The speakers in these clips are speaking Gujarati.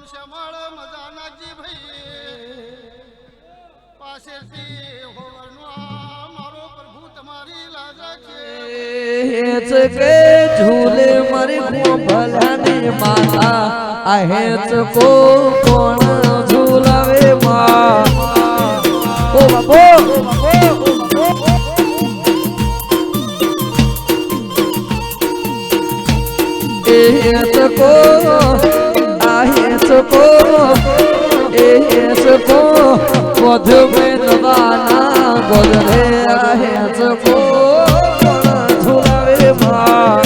શ્યામળ મજા નાખજી ભાઈ પાસેથી હોવરનો મારો પ્રભુ તમારી લાજ રાખે કે ઝૂલે મારી ભલાની માતા આ કો કોણ ઝૂલાવે માં ઓ બાપો को आहेस को पद में नवाना बदले आहेस को झुलावे मां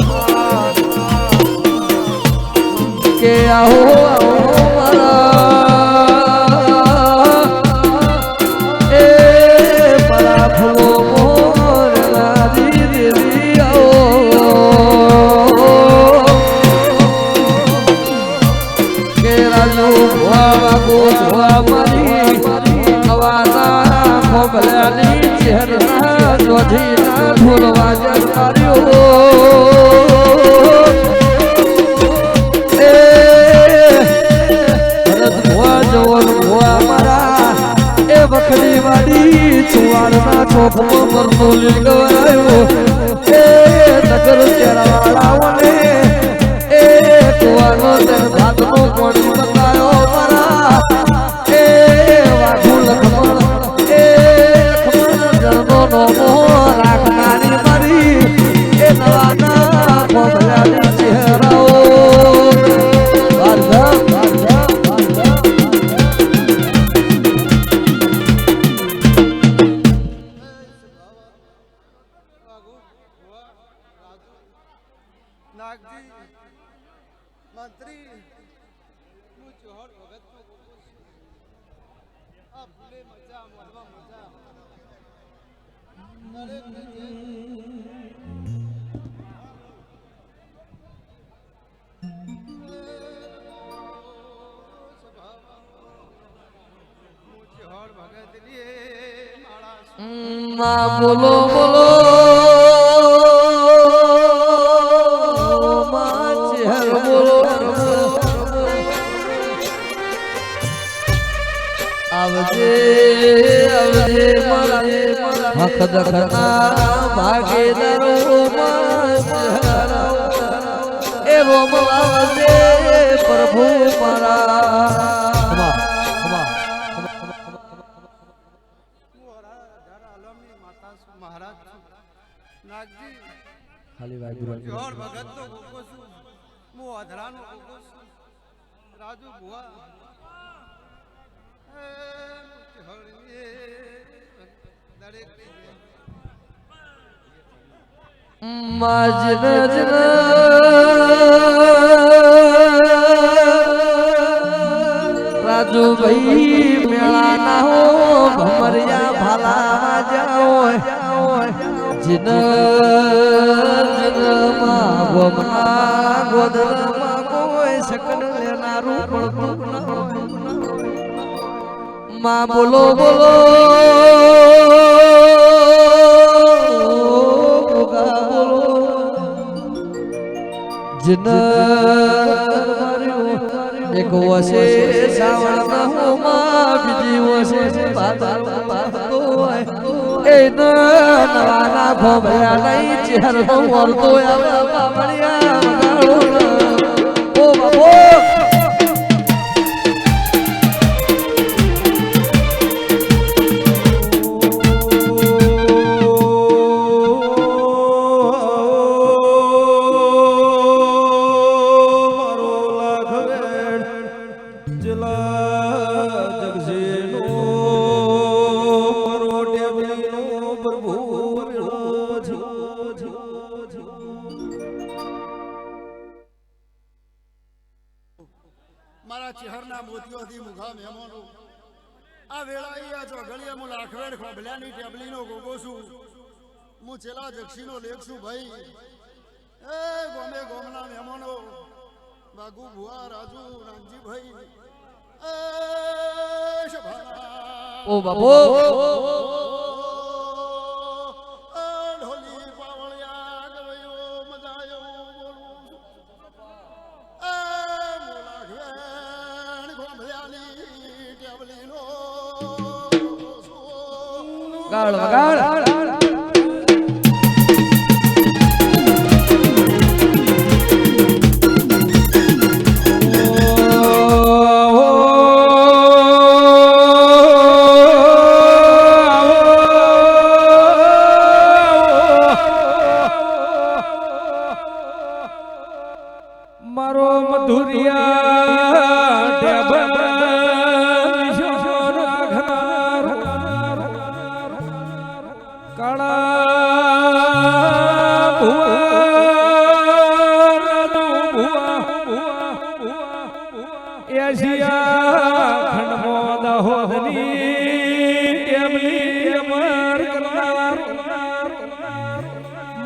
के आओ मारा भलो मोर राजी देवी आओ ભલાની ચહેરા જોધીના ઢોલવા જતાર્યો એ ભરત ભુવા જવન ભુવા મારા એ વખડી વાડી ચુવાડના ચોકમાં મરનો લીગવાયો એ નગર ચેરાવાળાઓને એ કુવાનો તેર ભાતનો કોણી બતાયો મારા એ વાઘુ લખમણ રાખનારી મારી એ નવાના ભલાની ચહેરાઓ નાગજી મંત્રી હું જોહર ભગત આ ભૂલે મજા મોઢમાં મજા બોલો બોલો આવજે આવજે મારા હક દખના ભાગીદારો એ રોમ આવજે પ્રભુ મારા મહારાજ નાગજી ખાલી વાગ્યું જોર ભગત નો ગોગો છું હું અધરાનો ગોગો છું રાજુ ભુવા રાજુ ભાઈ મેળા ના હો ભમરિયા ભાલા જાઓ જીન માં ગોમના ગોદરમાં કોઈ શકન લેનારું પડતું માં બોલો બોલો એક વસે સાવણ હોમાં બીજી વસે પાતો એ નવાના ભોભયા નહીં ચહેરો વળતો મળ્યા ઓ બાબો મારા ચહેરના મોતીઓથી મુખા મહેમાનો આ વેળાએ આ ચોઘડિયામાં લાખવેડ ખોભલ્યાની ટેબલીનો ગોગો છું હું છેલ્લા જક્ષીનો લેખ છું ભાઈ એ ગોમે ગોમના મહેમાનો બાગુ ભુવા રાજુ રામજી ભાઈ એ શભાના ઓ બાબો ઢોલી પાવળિયા ગવયો મજાયો બોલું ગાળ વગાડ મારો મધુરિયા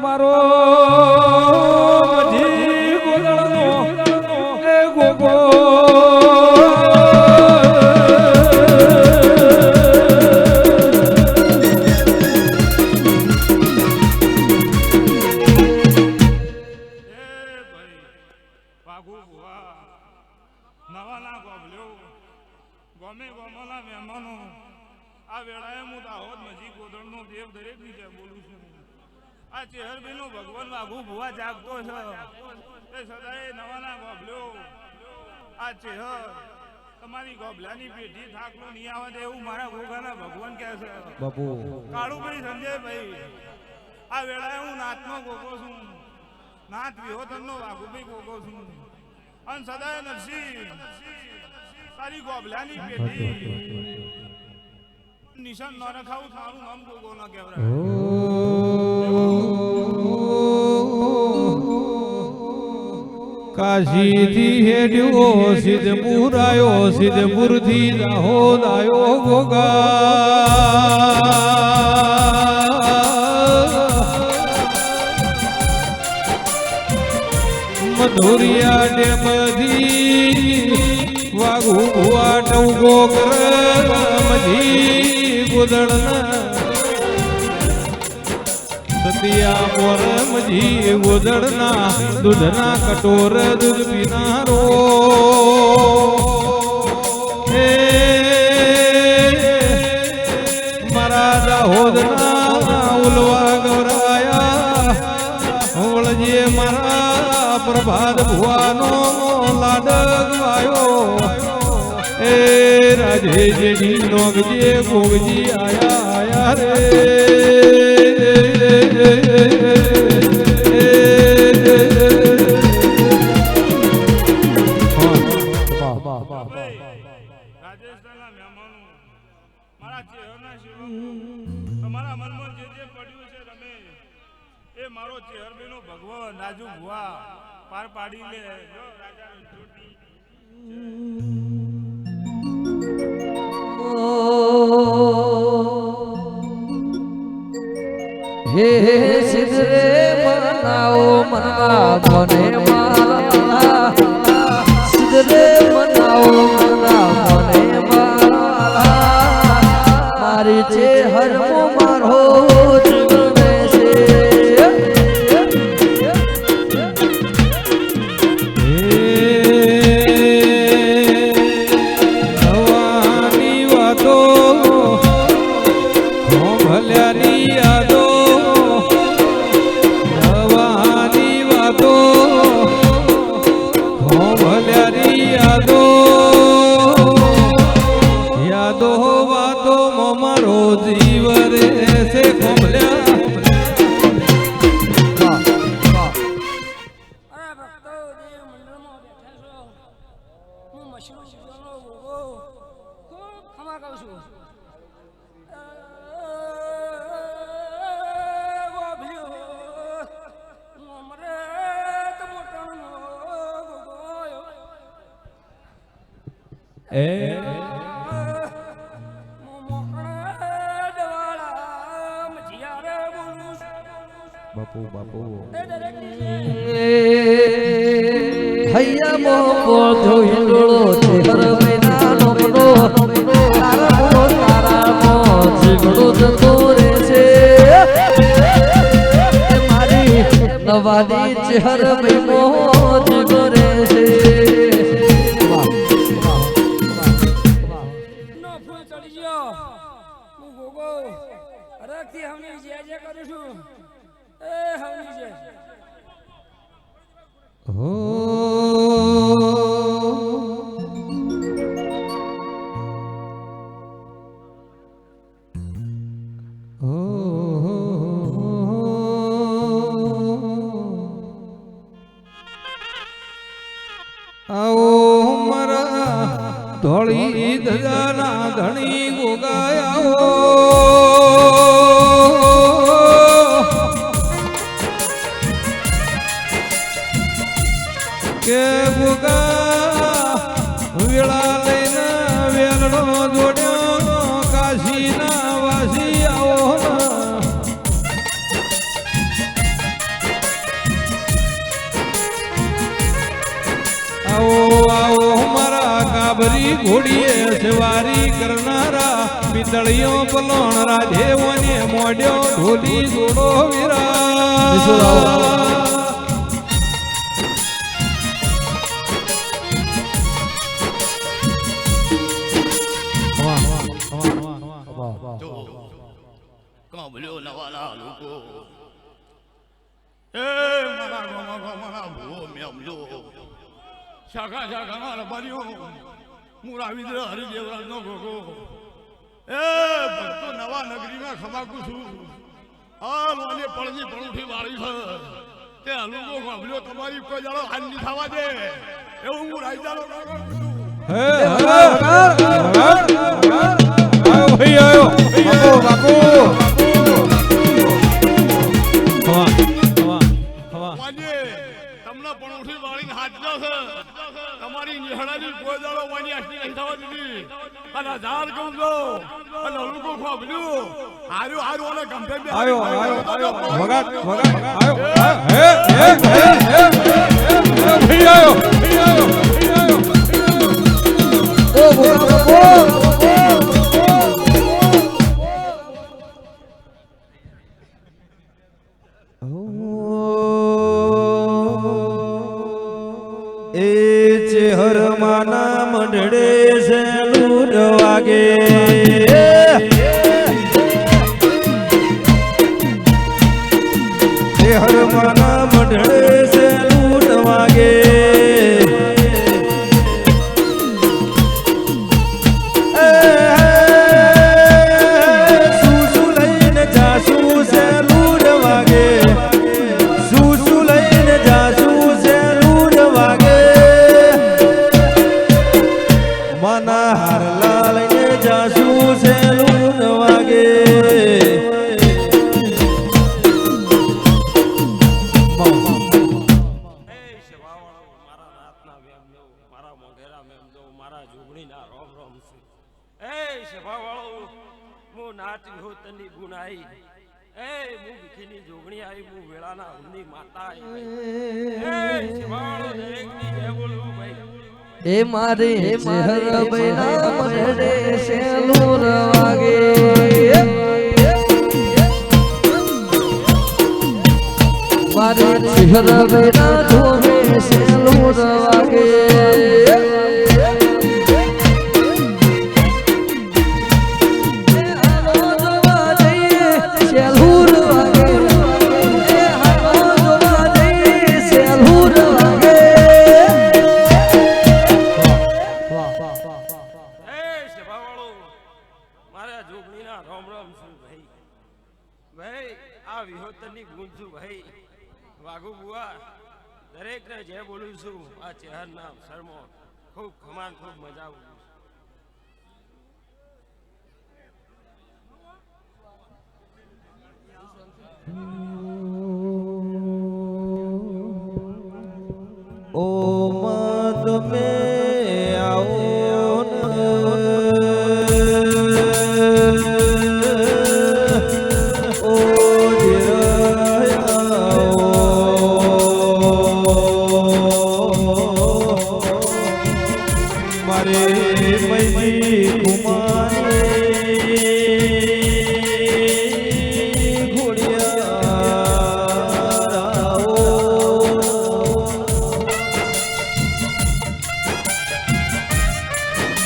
મારો મજી ગોદળનો એ ગોગો નવાના ગોબલ્યો ગમે ગોમલા મહેમાનો આ વેળાએ હું દાહોદ મજી ગોદળનો દેવ દરેક નીચે બોલું છું આ ચેહરબીનો ભગવાન વાઘુ ભુવા જાગતો છે એ સદાય નવાના ગોબલ્યો આ ચેહર તમારી ગોબલાની પેઢી થાકલો નહીં આવે એવું મારા ગોગાના ભગવાન કહે છે બાપુ કાળુભાઈ સંજયભાઈ આ વેળાએ હું નાથનો ગોગો છું નાથ વિહોતનનો વાઘુભાઈ ગોગો છું અને સદાય નરસિંહ તારી ગોબલાની પેઢી નિશાન ન રખાવું તારું નામ ગોગો ન કહેવાય કાશીથી હેડ્યો સિદ્ધપુર આયો સિદ્ધપુરથી દાહોદ આયો ગોગા મધુરિયા ડેમથી વાઘુ ભુવા ટવગો કર મજી ગોદળના સતિયા મોર મજી ગોદળના દૂધના કટોર દૂધ પીનારો હે મારા દાહોદના ઉલવા ગવરાયા વળજે મારા પ્રભાત ભુવાનો લાડક વાયો એ રાજે જેડી નોગજે ગોગજી આયા આયા રે રાજસ્થાનના મહેમાનો મારા ચેહરના સેવકો તમારા મનમાં જે જે પડ્યું છે રમે એ મારો ચેહરબીનો ભગવાન રાજુ ભુવા પાર પાડી લે જો રાજા જોડી હે સિદ્ધરે મનાઓ મના કોને માલા સિદ્ધરે મનાઓ મના કોને માલા મારી છે હરમો મારો જીવને છે નવાની વાતો ભલ્યારી યાદો નવાની વાતો ભલ્યારી યાદો યાદો વાતો મારો જીવ રે છે ખોભલ્યા અરે ભક્તો દેવ મંડળમાં બેઠા છો હું મશરૂમ જીવનો ગોગો ખૂબ ખમા કહું છું બાપુ બાપુ હૈયા મોકો ધોઈડો તેર મહિના નોમનો તારા તારા જીવડો જતો રે છે મારી નવાની ચહેર મહિમો જીવો રે છે નો ફૂલ ચડી ગયો હરખથી હવની જે કરું છું એ હવની જે હો આવો મારા ધોળી ધજાના ધણી ગોગાયા કે ગોગા વેળા લઈને વેલડો જોડ્યો કાશીના વાસી આવો આવો આવો મારા કાબરી ઘોડીએ સવારી કરનારા પિતળીઓ પલોણ રાધેવને મોઢ્યો ઢોલી જોડો વિરા કાંબલ્યો નવાના લોકો એ મારા ગમાના ભૂવો મેમલો શાખા શાખાના રબારીઓ મુરા વિદ્ર હરિદેવરાજ નો ગોગો એ ભક્તો નવા નગરીમાં ખમાકુ છું આ મને પડજી પણુઠી વાળી છે તે હલુકો કાંબલ્યો તમારી કોઈ જાણો હાલ નહીં થવા દે એવું હું રાઈજાનો કાગળ છું બાપુ તમને પણ ઉઠી વાળીને હાથ છે તમારી નિહળાની કોઈ દાડો વાની આશી નહીં થવા દીધી અને હજાર કહું છો અને હલુકો ખોબલ્યું હાર્યું હાર્યું અને ગંભે આયો વગાડ આયો હે ભાઈ આયો ઓ ગોગા એ ચેહર માના મંડળે છે લૂટ વાગે ચેહર માના મંડળે છે લૂટ વાગે સુસુ લઈને જાસુ છે લૂટ વાગે સુસુ લઈને જાસુ છે લૂટ વાગે માના હારલા લઈને જાસુ છે લૂટ વાગે એ મારી ચહેર બૈના મંડળે સેલુર વાગે મારી ચહેર બૈના ધોરે સેલુર વાગે વાઘુ બુઆ દરેક ને જે બોલું છું આ ચહેર ના શર્મો ખૂબ ખમાન ખૂબ મજા આવું ઓ મત મે આવો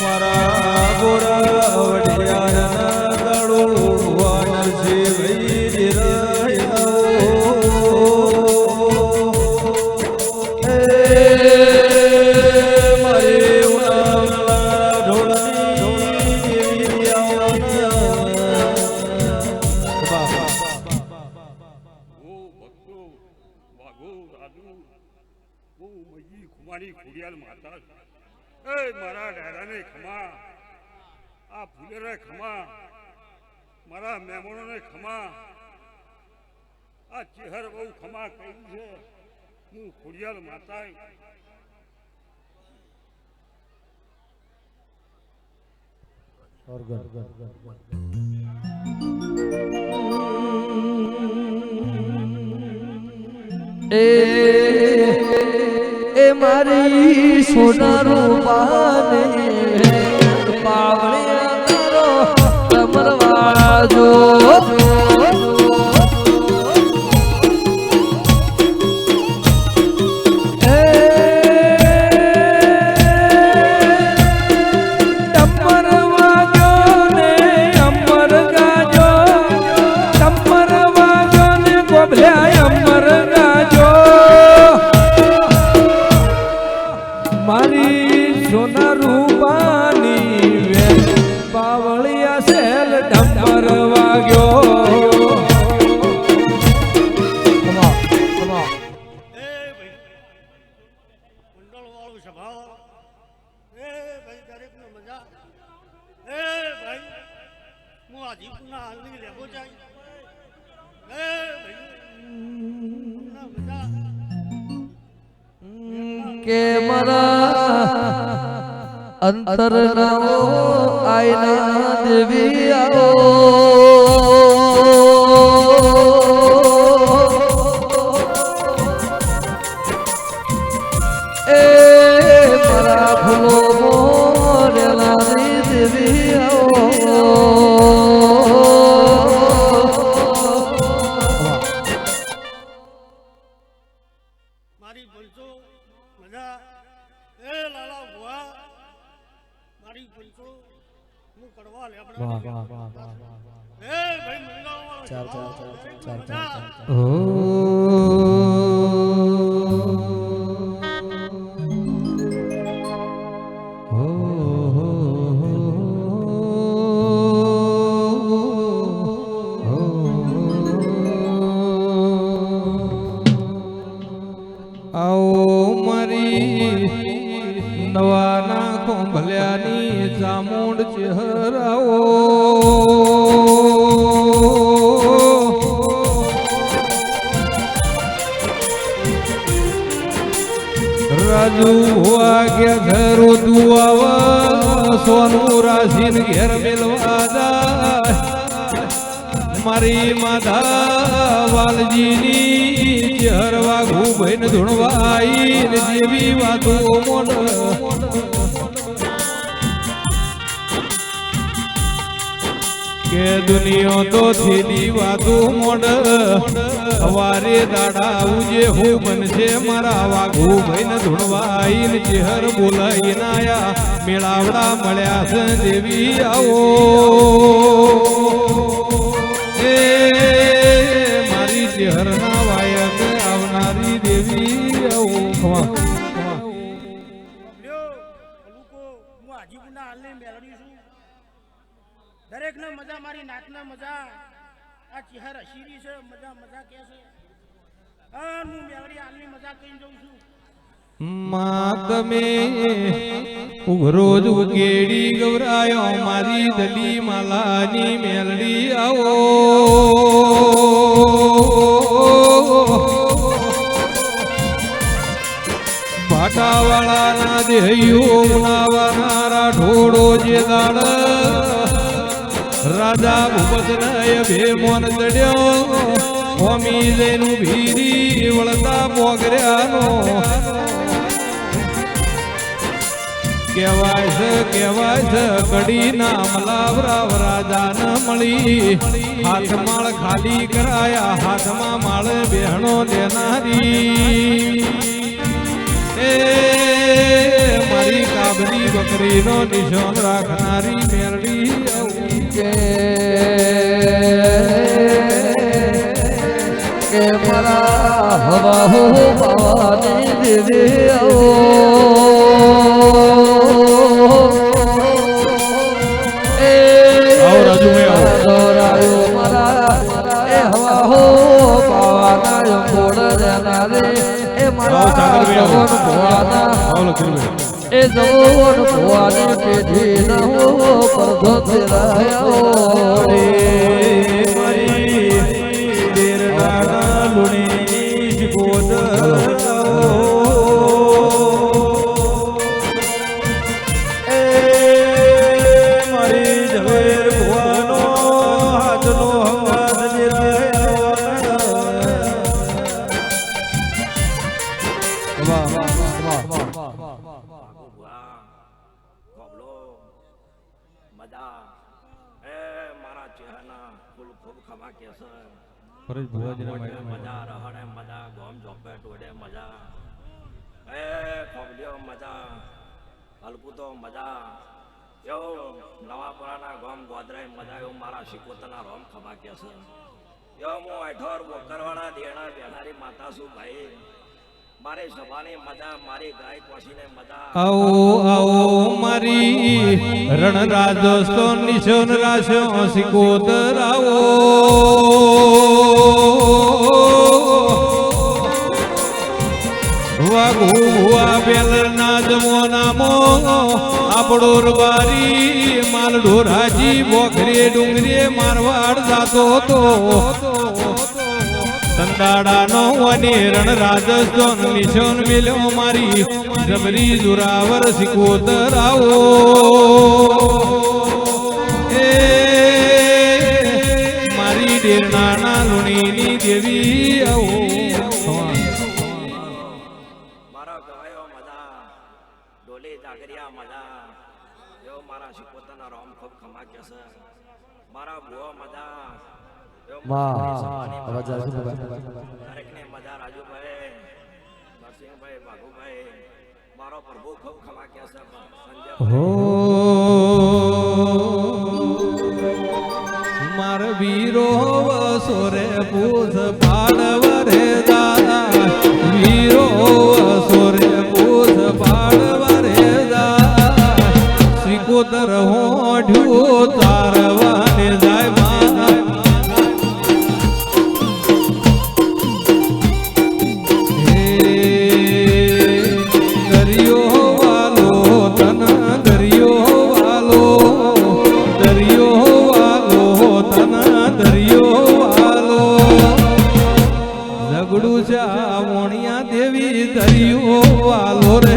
મારા ગોરા વડિયાના ગળું વાનર છે મારા ડાયરાને ખમા, આ ફૂલેરે ખમા, મારા મહેમાનોને ખમા, આ ચેહર બહુ ખમા કહ્યું છે. હું ખોડિયાલ માતા એ મારી સોના રૂપાને પાવળિયા તારો કમરવાજો મારી સોના રૂપાની પાવળિયા સેલ ડમર વાગ્યો. મંડળ વાળું સ્વભાવ એ ભાઈ દરેકનો મજા એ ભાઈ હું આ જીપના હાલની લેવો જાય એ ભાઈ મજા કે મારા અંતર નાઓ આયના દેવી આવો એ મારા ફૂલો મોરેલાની દેવી આવો મારી પંચો મજા એ લાલા ભુવા મારી પંચો હું કરવા લે આપણે એ ભાઈ મંગાવ નવાના ખોંભલ્યાની ચામુંડ ચહેરાઓ રાજુ વાગ્યા ઘરો દુઆવા સોનું રાશિન ઘેર મેલવા જાય મારી માધા વાલજીની ચહેર વાઘું ભઈને ધૂણવાઈ જેવી વાતો મોડ કે દુનિયા તો થેલી વાતો મોડ સવારે દાડા ઉજે હું બનશે મારા વાઘું ભઈને ધૂણવાઈ ચહેર બોલાઈ નાયા મેળાવડા મળ્યા છે દેવી આવો મારી ચહેરના વાયક આવનારી દેવી આવું હાજીપુરના હાલની મેળવી છું દરેકને મજા મારી નાચને મજા આ ચહેર હસીરી છે મજા મજા કે છે હું મેળવી હાલની મજા કહીને જઉં છું તમે ઉઘરોજ ઉકેડી ગવરાયો મારી દલી માલાની મેલડી આવો ભાટાવાળાના દેહયો ઉનાવાના ઢોળો જે દાડ રાજા ભૂપતનય ભે મોન ચડ્યો હોમી જઈનું ભીરી વળતા મોગર્યાનો કહેવાય છે કડી નામ લાવરાવ રાજા ન મળી હાથમાળ ખાલી કરાયા હાથમાં માળ બહેણો દેનારી એ મારી કાબરી બકરીનો નિશાન રાખનારી મેરડી કે મારા હવા હો પાવાની દેવી આવો એ જવન ભુવા પેઢી ના હો પરધો તેરાયો મારી દેરડાના લુણી ગોદર મજા રહડે મજા ગોમ જોપે ટોડે મજા ખોબલીઓ મજા હલકું તો મજા એવું નવાપુરાના ગોમ ગોદરાય મજા એવું મારા શિકોતરના રોમ ખમા કે છે એવું હું અઠોર બોકરવાળા દેણા બેનારી માતા છું ભાઈ મારી સભાની મજા મારી ગાય કોશીને મજા આવો આવો મારી રણ રાજસ્થાન નિશાન રાશ્યો સિકોદર આવો વાઘુ ભુવા બેલરના જમોનામો આપણો રબારી માલ ઢોરાજી બોખરે ડુંગરે મારવાડ જાતો હતો સંદાડાનો અને રણ રાજસ્થાન નિશાન મિલ્યો મારી જબરી જુરાવર સિકોદર આવો એ મારી ડેરનાના લુણીની દેવી આવો મારા ગવાયો મજા ડોલી જાગરિયા મજા એવો મારા શિકોતરના રોમ ખૂબ ખમા કે છે મારા ભુવા મજા દરેકની મજા રાજુભાઈ નરસિંહભાઈ બાબુભાઈ મારો પ્રભુ ખૂબ ખમા કે છે સંજય માર વીરો વસોરે પૂછ પાડવરે દાદા વીરો વસોરે પૂછ પાડવરે દાદા સિકોદર હોઢ્યું તારવાને જાય મોણિયા દેવી દરિયો વાલો રે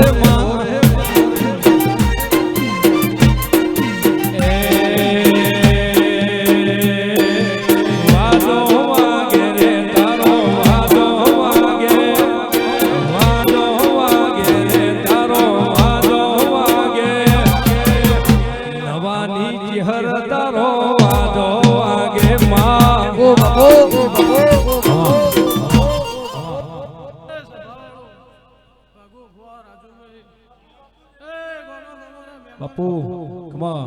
વાદો વાગે રે તારો વાદો વાગે વાદો વાગે રે તારો વાદો વાગે નવાની ચિહર તારો વાદો વાગે માં ઓ બાપો બાપુ કમા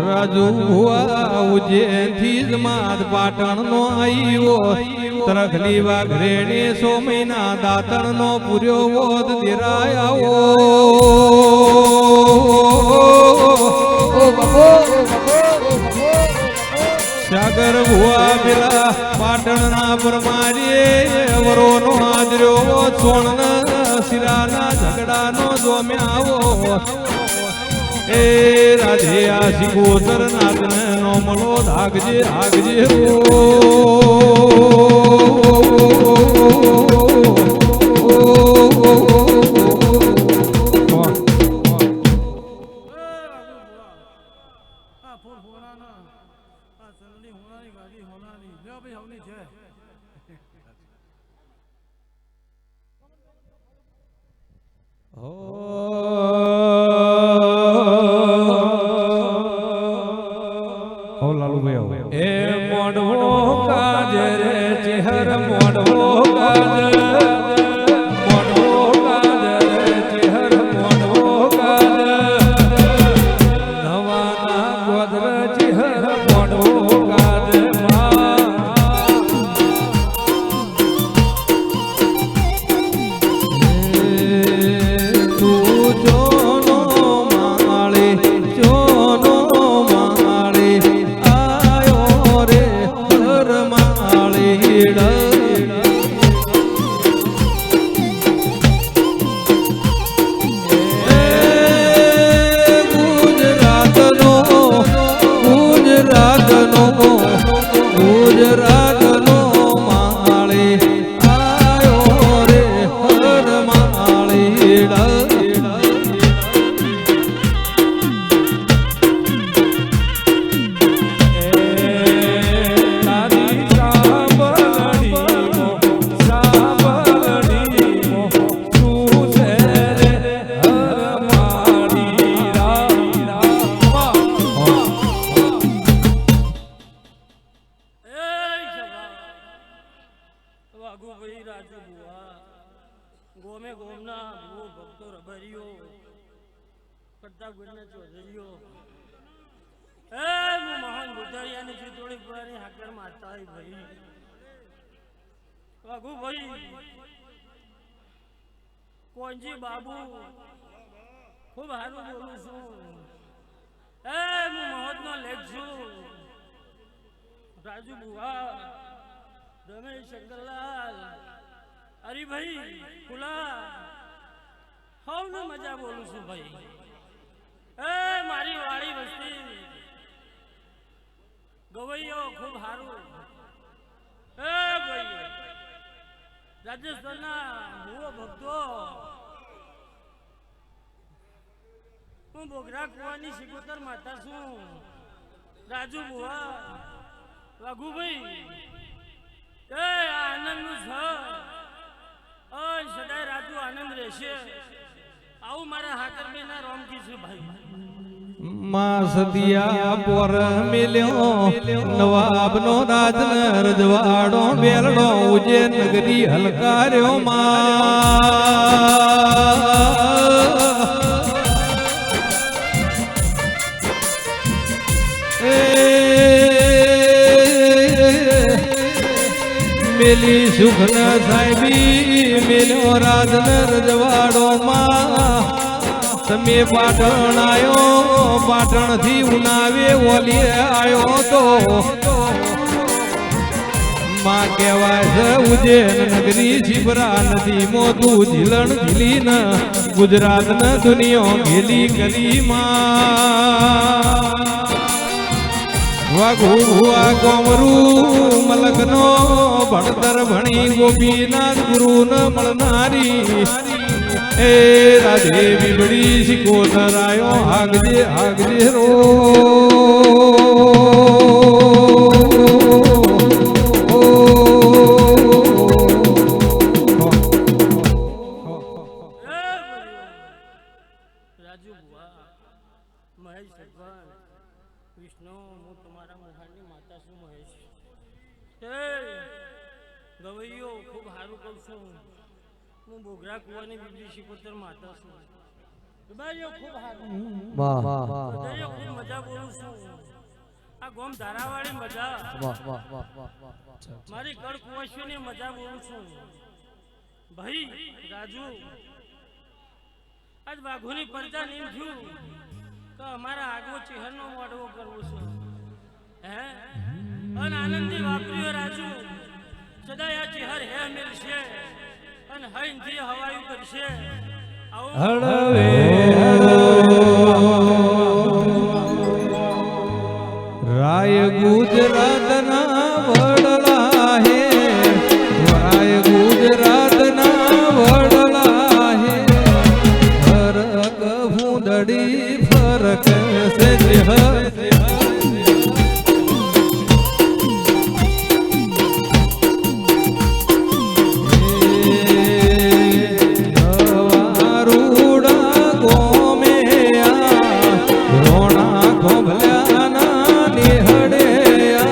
રાજુ ભુવા ઉજ્જૈનથી જ માદ પાટણ નો આવ્યો તરખલી વાઘરેણે 100 મહિના દાતણ નો પૂર્યો વોદ દેરાય આવો સાગર ભુવા પેલા પાટણના પરમારીએ વરોનો આદર્યો સોણના શિરાના ઝઘડાનો જોમ્યાવો એ રાધે આ સિકોદર નાથને નો મળો ધાગજે આગજે એ મોડવો કાજ રે ચહેર મોડવો કાજ મોડવો કાજ રે ચહેર મોડવો કાજ નવાના ગોદર ચહેર મોડવો કાજ તું જોનો માળે ગોમના ભૂવો ભક્તો રબરીઓ કરતા ગુણને ચોધરીઓ એ હું મહાન ગુજારિયાની ચિતોડી પુરાની હાકર મારતા હોય ભાઈ વાઘુ ભાઈ કોંજી બાબુ ખૂબ સારું બોલું છું એ હું મહોદનો લેખ છું રાજુ બુવા રમેશ શંકરલાલ હરિભાઈ ખુલા હવને મજા બોલું છું ભાઈ એ મારી વાડી વસ્તી ગવૈયો ખૂબ સારું એ ભાઈ રાજસ્થાનના ભૂવો ભક્તો હું બોગરા કુવાની શિકોતર માતા છું રાજુ બુવા વાઘુભાઈ એ આનંદનું છે સદાય રાજુ આનંદ રહેશે આવું મારા હાકરબેના રોમકી છે ભાઈ માં સદિયા પોર મેલ્યો નવાબનો રાજન રજવાડો બેલડો ઉજે નગરી હલકાર્યો મેલી સુખન સાહેબી મેલ્યો રાજન રજવાડો માં તમે પાટણ આયો પાટણ થી ઉનાવે ઓલી આયો તો માં કહેવાય છે ઉજ્જૈન નગરી શિબરા નદી મોતું ઝીલણ ઝીલીન ગુજરાત ન દુનિયો ઘેલી કરી માં વાઘુ ભુવા કોમરું મલકનો ભણતર ભણી ગોપીનાથ ગુરુ ન મળનારી એ રાધે બીબડી શિકોતર આયો હાગજે હાગજે રો રાજુ બુવા મહેશ ભગવાન વિષ્ણુ હું તમારા મોહાની માતા છું મહેશ એ ગવૈયો ખૂબ સારું કહું છું હું બોગરા કુવાની બીજી શિકોતર માતા છું ગવૈયો ખૂબ સારું વાહ વાહ ગવૈયો ખૂબ મજા બોલું છું આ ગોમ ધારાવાળી મજા વાહ વાહ વાહ વાહ મારી કળ કુવાશીની મજા બોલું છું ભાઈ રાજુ આજ વાઘોની પરચા નીમ થયું તો અમારા આગવો ચહેરનો મોડવો કરવો છે હે અને આનંદી વાપર્યો રાજુ સદાય આ ચહેર હે મિલશે અને હૈનથી હવાયું કરશે હળવે રાય ગુજરાતના વડલા